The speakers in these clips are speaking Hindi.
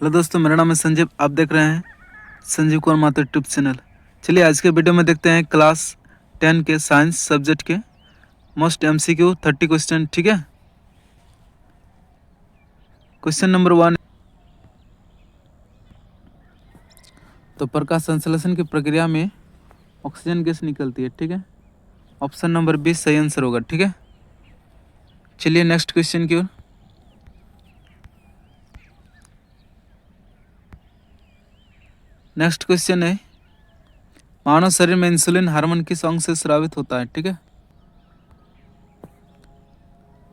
हेलो दोस्तों, मेरा नाम है संजीव। आप देख रहे हैं संजीव कुमार माथुर यूट्यूब चैनल। चलिए आज के वीडियो में देखते हैं क्लास 10 के साइंस सब्जेक्ट के मोस्ट एमसीक्यू 30 क्वेश्चन। ठीक है, क्वेश्चन नंबर 1। तो प्रकाश संश्लेषण की प्रक्रिया में ऑक्सीजन गैस निकलती है। ठीक है, ऑप्शन नंबर 20 सही आंसर होगा। ठीक है, चलिए नेक्स्ट क्वेश्चन की ओर। नेक्स्ट क्वेश्चन है, मानव शरीर में इंसुलिन हार्मोन किस अंग से स्रावित होता है। ठीक है,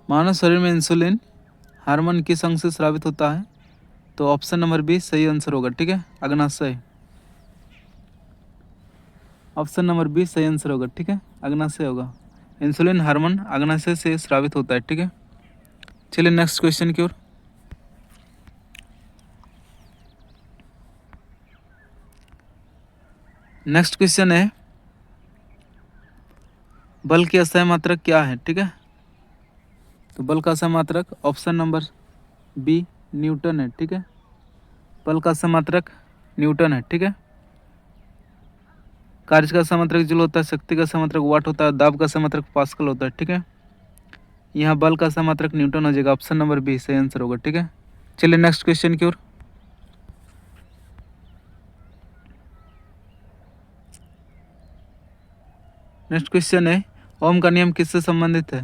मानव शरीर में इंसुलिन हार्मोन किस अंग से स्रावित होता है, तो ऑप्शन नंबर 20 सही आंसर होगा। ठीक है, अग्नाशय। ऑप्शन नंबर 20 सही आंसर होगा। ठीक है, अग्नाशय होगा। इंसुलिन हार्मोन अग्नाशय से स्रावित होता है। ठीक है, चलिए नेक्स्ट क्वेश्चन की ओर। नेक्स्ट क्वेश्चन है, बल की अस्थायी मात्रक क्या है। ठीक है, तो बल का अस्थायी मात्रक ऑप्शन नंबर बी न्यूटन है। ठीक है, बल का अस्थायी मात्रक न्यूटन है। ठीक है, कार्य का अस्थायी मात्रक जूल होता है, शक्ति का अस्थायी मात्रक वाट होता है, दाब का अस्थायी मात्रक पास्कल होता है। ठीक है, यहाँ बल का अस्थायी मात्रक न्यूटन हो जाएगा। ऑप्शन नंबर बी सही आंसर होगा। ठीक है, चलिए नेक्स्ट क्वेश्चन की ओर। नेक्स्ट क्वेश्चन है, ओम का नियम किससे संबंधित है।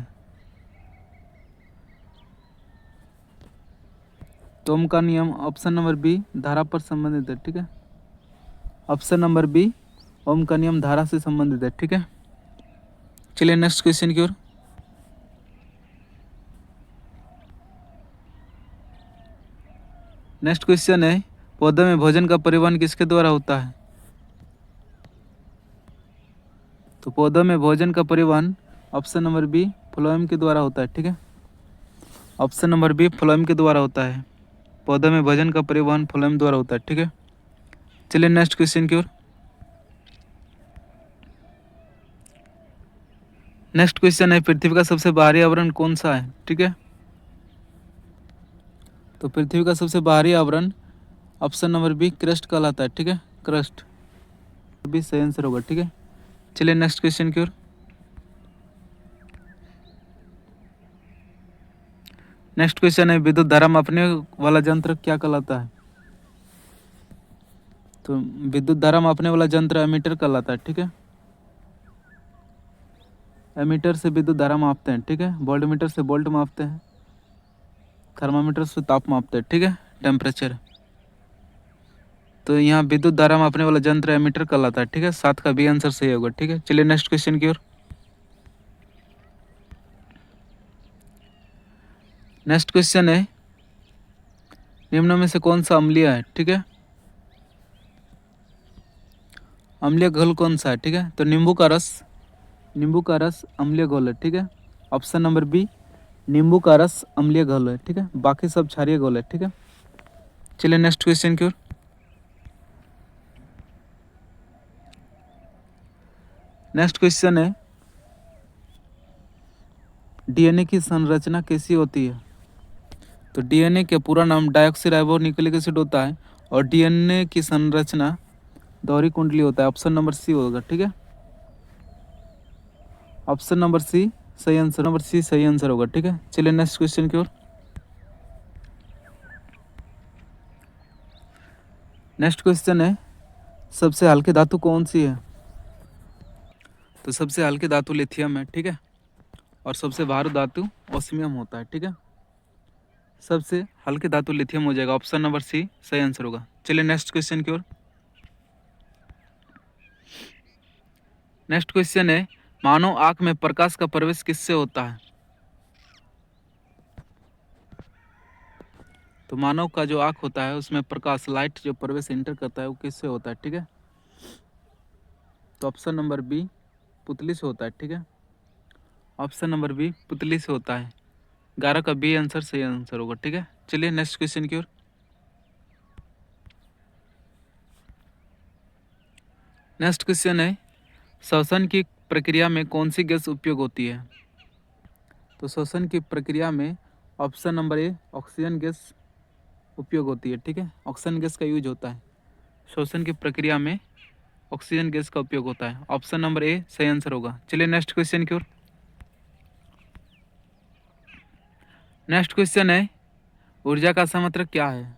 तो ओम का नियम ऑप्शन नंबर बी धारा पर संबंधित है। ठीक है, ऑप्शन नंबर बी ओम का नियम धारा से संबंधित है। ठीक है, चलिए नेक्स्ट क्वेश्चन की ओर। नेक्स्ट क्वेश्चन है, पौधे में भोजन का परिवहन किसके द्वारा होता है। तो पौधों में भोजन का परिवहन ऑप्शन नंबर बी फ्लोएम के द्वारा होता है। ठीक है, ऑप्शन नंबर बी फ्लोएम के द्वारा होता है। पौधों में भोजन का परिवहन फ्लोएम द्वारा होता है। ठीक है, चलिए नेक्स्ट क्वेश्चन की ओर। नेक्स्ट क्वेश्चन है, पृथ्वी का सबसे बाहरी आवरण कौन सा है। ठीक है, तो पृथ्वी का सबसे बाहरी आवरण ऑप्शन नंबर बी क्रस्ट कहलाता है। ठीक है, क्रस्ट बी सही आंसर होगा। ठीक है, चलिए नेक्स्ट क्वेश्चन की ओर। नेक्स्ट क्वेश्चन है, विद्युत धारा मापने वाला यंत्र क्या कहलाता है। तो विद्युत धारा मापने वाला यंत्र एमीटर कहलाता है। ठीक है, एमीटर से विद्युत धारा मापते हैं। ठीक है, वोल्टमीटर से वोल्ट मापते हैं, थर्मामीटर से ताप मापते हैं। ठीक है, टेम्परेचर। तो यहाँ विद्युत धारा मापने वाला यंत्र एमीटर कहलाता है। ठीक है, 7 का बी आंसर सही होगा। ठीक है, चलिए नेक्स्ट क्वेश्चन की ओर। नेक्स्ट क्वेश्चन है, निम्न में से कौन सा अम्लीय है। ठीक है, अम्लीय घोल कौन सा है। ठीक है, तो नींबू का रस अम्लीय घोल है। ठीक है, ऑप्शन नंबर बी नींबू का रस अम्लीय घोल है। ठीक है, बाकी सब क्षारीय घोल है। ठीक है, चलिए नेक्स्ट क्वेश्चन की ओर। नेक्स्ट क्वेश्चन है, डीएनए की संरचना कैसी होती है। तो डीएनए का पूरा नाम डायऑक्सी न्यूक्लिक एसिड होता है और डीएनए की संरचना दोहरी कुंडली होता है। ऑप्शन नंबर सी होगा। ठीक है, ऑप्शन नंबर सी सही आंसर होगा। ठीक है, चलिए नेक्स्ट क्वेश्चन की ओर। नेक्स्ट क्वेश्चन है, सबसे हल्की धातु कौन सी है। तो सबसे हल्की धातु लिथियम है। ठीक है, और सबसे भारी धातु ओस्मियम होता है। ठीक है, सबसे हल्की धातु लिथियम हो जाएगा। ऑप्शन नंबर सी सही आंसर होगा। चलिए नेक्स्ट क्वेश्चन की ओर। नेक्स्ट क्वेश्चन है, मानव आंख में प्रकाश का प्रवेश किससे होता है। तो मानव का जो आंख होता है उसमें प्रकाश लाइट जो प्रवेश इंटर करता है वो किससे होता है। ठीक है, तो ऑप्शन नंबर बी पुतली से होता है। ठीक है, ऑप्शन नंबर बी पुतली से होता है। 11 का बी आंसर सही आंसर होगा। ठीक है, चलिए नेक्स्ट क्वेश्चन की ओर। नेक्स्ट क्वेश्चन है, श्वसन की प्रक्रिया में कौन सी गैस उपयोग होती है। तो श्वसन की प्रक्रिया में option number A oxygen gas उपयोग होती है, ठीक है। ऑक्सीजन गैस का यूज होता है श्वसन की प्रक्रिया में, ऑक्सीजन गैस का उपयोग होता है। ऑप्शन नंबर ए सही आंसर होगा। चलिए नेक्स्ट क्वेश्चन की ओर। नेक्स्ट क्वेश्चन है ऊर्जा का सममात्रक क्या है?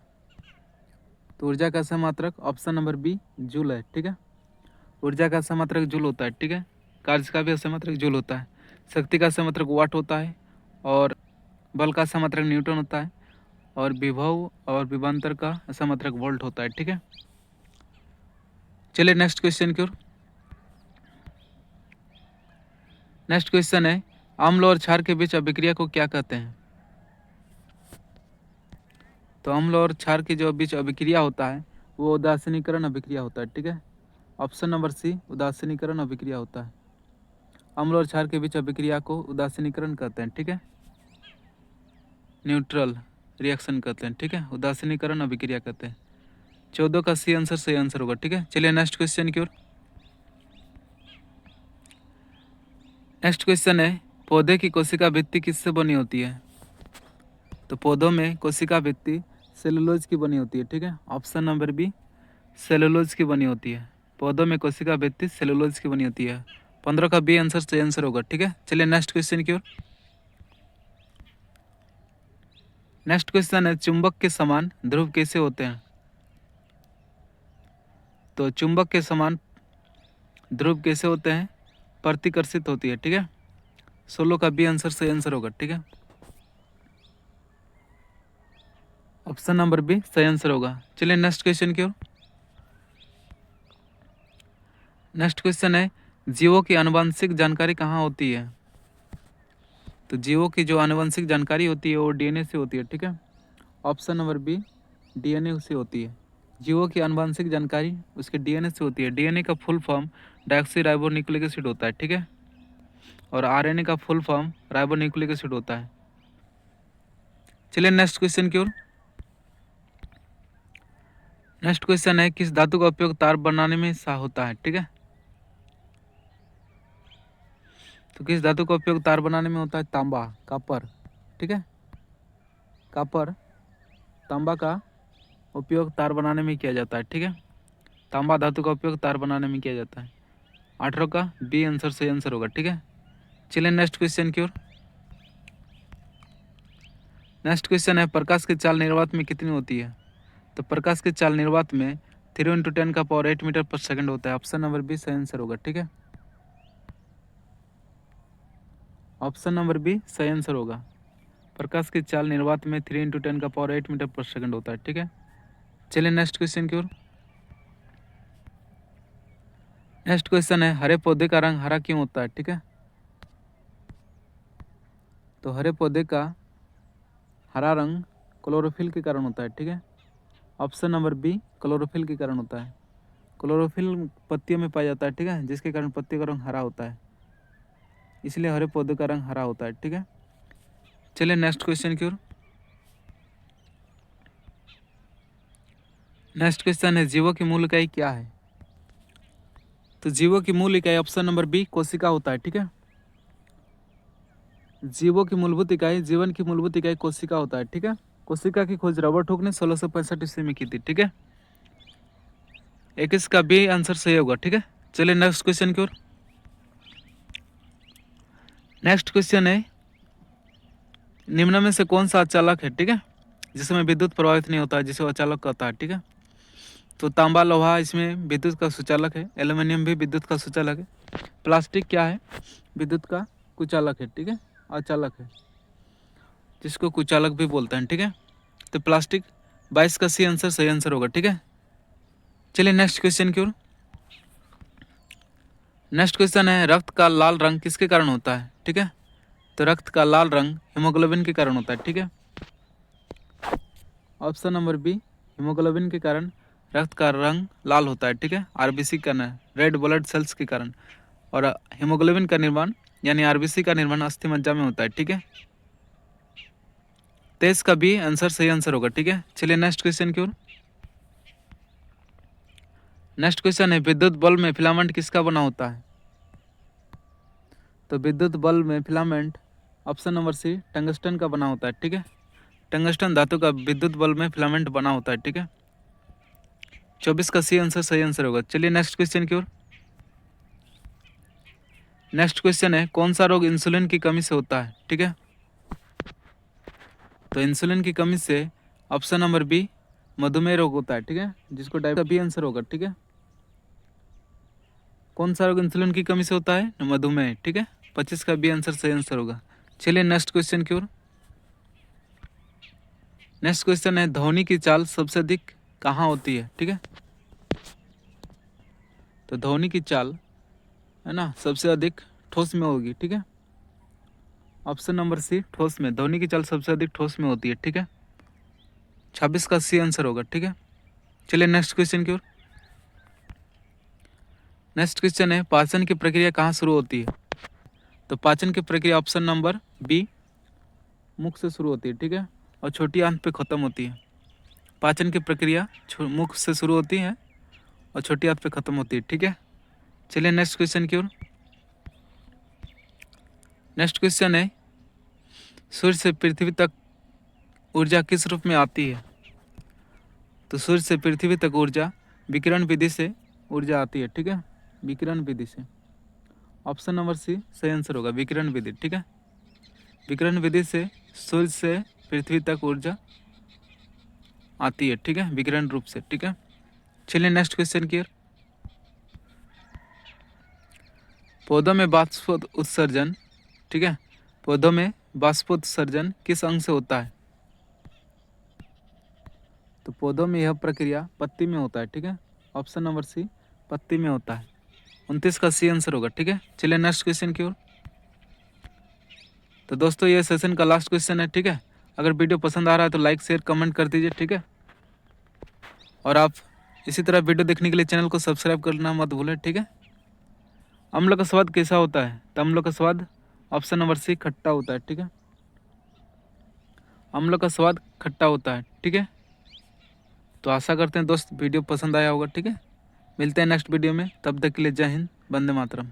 तो ऊर्जा का सममात्रक ऑप्शन नंबर बी जूल है, ठीक है। ऊर्जा का सममात्रक जूल होता है, ठीक है। कार्य का भी सममात्रक जूल होता है। शक्ति का सममात्रक वाट होता है और बल का सममात्रक न्यूटन होता है और विभव और विभवांतर का सममात्रक वोल्ट होता है, ठीक है। चलिए नेक्स्ट क्वेश्चन की ओर। नेक्स्ट क्वेश्चन है अम्ल और क्षार के बीच अभिक्रिया को क्या कहते हैं? तो अम्ल और क्षार की जो बीच अभिक्रिया होता है वो उदासीनीकरण अभिक्रिया होता है, ठीक है। ऑप्शन नंबर सी उदासीनीकरण अभिक्रिया होता है। अम्ल और क्षार के बीच अभिक्रिया को उदासीनीकरण कहते हैं, ठीक है। न्यूट्रल रिएक्शन कहते हैं, ठीक है। उदासीनीकरण अभिक्रिया कहते हैं। 14 का सी आंसर सही आंसर होगा, ठीक है। चलिए नेक्स्ट क्वेश्चन की ओर। नेक्स्ट क्वेश्चन है पौधे की कोशिका भित्ति किससे बनी होती है? तो पौधों में कोशिका भित्ति सेलुलोज की बनी होती है, ठीक है। ऑप्शन नंबर बी सेलुलोज की बनी होती है। पौधों में कोशिका भित्ति सेलुलोज की बनी होती है। 15 का बी आंसर सही आंसर होगा, ठीक है। चलिए नेक्स्ट क्वेश्चन की ओर। नेक्स्ट क्वेश्चन है चुंबक के समान ध्रुव कैसे होते हैं? तो चुंबक के समान ध्रुव कैसे होते हैं? प्रतिकर्षित होती है, ठीक है। 16 का बी आंसर सही आंसर होगा, ठीक है। ऑप्शन नंबर बी सही आंसर होगा। चलिए नेक्स्ट क्वेश्चन की ओर। नेक्स्ट क्वेश्चन है जीवों की आनुवंशिक जानकारी कहाँ होती है? तो जीवों की जो आनुवंशिक जानकारी होती है वो डीएनए से होती है, ठीक है। ऑप्शन नंबर बी डीएनए से होती है। जीवों की आनुवंशिक जानकारी उसके डीएनए से होती है। डीएनए का फुल फॉर्म डॉक्सीराइबोन्यूक्लिक एसिड होता है, ठीक है। और आरएनए का फुल फॉर्म राइबोन्यूक्लिक एसिड होता है। चलिए नेक्स्ट क्वेश्चन की ओर। नेक्स्ट क्वेश्चन है किस धातु का उपयोग तार बनाने में होता है, ठीक है। तो किस धातु का उपयोग तार बनाने में होता है? तांबा, कॉपर, ठीक है। कॉपर, तांबा का उपयोग तार बनाने में किया जाता है, ठीक है। तांबा धातु का उपयोग तार बनाने में किया जाता है। 18 का बी आंसर सही आंसर होगा, ठीक है। चलिए नेक्स्ट क्वेश्चन की ओर। नेक्स्ट क्वेश्चन है प्रकाश की चाल निर्वात में कितनी होती है? तो प्रकाश की चाल निर्वात में 3 × 10⁸ मीटर पर सेकंड होता है। ऑप्शन नंबर बी सही आंसर होगा, ठीक है। ऑप्शन नंबर बी सही आंसर होगा। प्रकाश की चाल निर्वात में 3 × 10⁸ मीटर पर सेकंड होता है, ठीक है। चलिए नेक्स्ट क्वेश्चन की ओर। नेक्स्ट क्वेश्चन है हरे पौधे का रंग हरा क्यों होता है, ठीक है। तो हरे पौधे का हरा रंग क्लोरोफिल के कारण होता है, ठीक है। ऑप्शन नंबर बी क्लोरोफिल के कारण होता है। क्लोरोफिल पत्तियों में पाया जाता है, ठीक है, जिसके कारण पत्तियों का रंग हरा होता है, इसलिए हरे पौधे का रंग हरा होता है, ठीक है। चलिए नेक्स्ट क्वेश्चन की ओर। नेक्स्ट क्वेश्चन है जीवों की मूल इकाई क्या है? तो जीवों की मूल इकाई ऑप्शन नंबर बी कोशिका होता है, ठीक है। जीवों की मूलभूत इकाई, जीवन की मूलभूत इकाई कोशिका होता है, ठीक है। कोशिका की खोज रॉबर्ट हुक ने 1665 ईस्वी में की थी, ठीक है। 21 का बी आंसर सही होगा, ठीक है। चलिए नेक्स्ट क्वेश्चन की ओर। नेक्स्ट क्वेश्चन है निम्न में से कौन सा अचालक है, ठीक है, जिसमें विद्युत प्रभावित नहीं होता है, जिसे अचालक कहता है, ठीक है। तो तांबा लोहा इसमें विद्युत का सुचालक है। एल्युमिनियम भी विद्युत का सुचालक है। प्लास्टिक क्या है? विद्युत का कुचालक है, ठीक है, अचालक है, जिसको कुचालक भी बोलते हैं, ठीक है। तो प्लास्टिक 22 का सी आंसर सही आंसर होगा, ठीक है। चलिए नेक्स्ट क्वेश्चन की ओर। नेक्स्ट क्वेश्चन है रक्त का लाल रंग किसके कारण होता है, ठीक है। तो रक्त का लाल रंग हीमोग्लोबिन के कारण होता है, ठीक है। ऑप्शन नंबर बी हीमोग्लोबिन के कारण रक्त का रंग लाल होता है, ठीक है। आरबीसी का न रेड ब्लड सेल्स के कारण। और हीमोग्लोबिन का निर्माण यानी आरबीसी का निर्माण अस्थि मज्जा में होता है, ठीक है। 23 का बी आंसर सही आंसर होगा, ठीक है। चलिए नेक्स्ट क्वेश्चन की ओर। नेक्स्ट क्वेश्चन है विद्युत बल्ब में फिलामेंट किसका बना होता है? तो विद्युत बल्ब में filament option number C tungsten का बना होता है, ठीक है। टंगस्टन धातु का विद्युत बल्ब में फिलामेंट बना होता है, ठीक है। 24 का सी आंसर सही आंसर होगा। चलिए नेक्स्ट क्वेश्चन की ओर। नेक्स्ट क्वेश्चन है, कौन सा रोग इंसुलिन की कमी से होता है, ठीक है। तो इंसुलिन की कमी से ऑप्शन नंबर बी मधुमेह रोग होता है, ठीक है, जिसको डायबिटीज बी आंसर होगा, ठीक है। कौन सा रोग इंसुलिन की कमी से होता है? मधुमेह, ठीक है। 25 का बी आंसर सही आंसर होगा। चलिए नेक्स्ट क्वेश्चन की ओर। नेक्स्ट क्वेश्चन है, ध्वनि की चाल सबसे अधिक कहाँ होती है, ठीक है। तो ध्वनि की चाल है ना सबसे अधिक ठोस में होगी, ठीक है। ऑप्शन नंबर सी ठोस में, ध्वनि की चाल सबसे अधिक ठोस में होती है, ठीक है। 26 का सी आंसर होगा, ठीक है। चलिए नेक्स्ट क्वेश्चन की ओर। नेक्स्ट क्वेश्चन है, पाचन की प्रक्रिया कहाँ शुरू होती है? तो पाचन की प्रक्रिया ऑप्शन नंबर बी मुख से शुरू होती है, ठीक है, और छोटी आंत पे खत्म होती है। पाचन की प्रक्रिया मुख से शुरू होती है और छोटी आंत पे खत्म होती है, ठीक है। चलिए नेक्स्ट क्वेश्चन की ओर। नेक्स्ट क्वेश्चन है, सूर्य से पृथ्वी तक ऊर्जा किस रूप में आती है? तो सूर्य से पृथ्वी तक ऊर्जा विकिरण विधि से ऊर्जा आती है, ठीक है, विकिरण विधि से। ऑप्शन नंबर सी सही आंसर होगा, विकिरण विधि, ठीक है। विकिरण विधि से सूर्य से पृथ्वी तक ऊर्जा आती है, ठीक है, विकिरण रूप से, ठीक है। चलिए नेक्स्ट क्वेश्चन की ओर। पौधों में बाष्पोत्सर्जन, ठीक है, पौधों में बाष्पोत्सर्जन किस अंग से होता है? तो पौधों में यह प्रक्रिया पत्ती में होता है, ठीक है। ऑप्शन नंबर सी पत्ती में होता है। 29 का सी आंसर होगा, ठीक है। चलिए नेक्स्ट क्वेश्चन की ओर। तो दोस्तों ये सेशन का लास्ट क्वेश्चन है, ठीक है। अगर वीडियो पसंद आ रहा है तो लाइक शेयर कमेंट कर दीजिए, ठीक है। और आप इसी तरह वीडियो देखने के लिए चैनल को सब्सक्राइब करना मत भूलें, ठीक है। अम्ल का स्वाद कैसा होता है? तो अम्ल का स्वाद ऑप्शन नंबर सी खट्टा होता है, ठीक है। अम्ल का स्वाद खट्टा होता है, ठीक है। तो आशा करते हैं दोस्त वीडियो पसंद आया होगा, ठीक है। मिलते हैं नेक्स्ट वीडियो में, तब तक के लिए जय हिंद, वंदे मातरम।